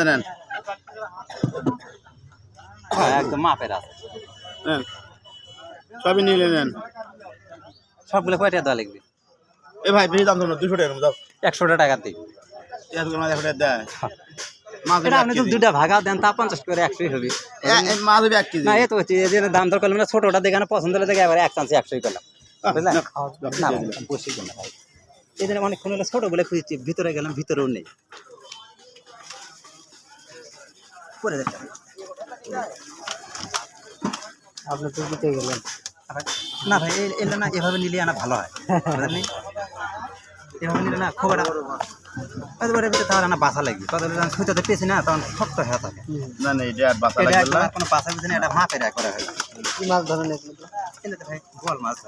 নেন একদম মাপের আছে নেন সবই নিলে নেন সবগুলো কয়টা দেওয়া লাগবে এ ভাই বেশি দাম তো না 200 টাকা দাও 100 টাকা দিই এত করে 100 টাকা দেয় মাছ এটা আপনি তো দুইটা ভাগা দেন তা 50 করে 100 হবে মাছ হবে 1 কেজি না এই তো হচ্ছে এই যে দাম দর করলাম না ছোটটা দেখে না পছন্দ হলে দেখে এবারে এক চান্সে 100 করলাম বুঝলেন না বসে কিনা ভাই এই জন্য অনেকক্ষণ হলে ছোট বলে খুঁজছি ভিতরে গেলাম ভিতরেও নেই পরে দেখতে আপনি তো দিতে গেলেন না ভাই এলে না এভাবে নিলে আনা ভালো হয় বুঝলেন এভাবে নিলে না খবর এবারে তাহলে না বাসা লাগবে কত সুতাতে পেয়েছি না তখন শক্ত হয়ে থাকে না না এটা আর বাসা লাগবে না কোনো বাসা বুঝে না এটা মাপের করা হয় কি মাছ ধরেন এগুলো এলে তো ভাই গোয়াল মাছ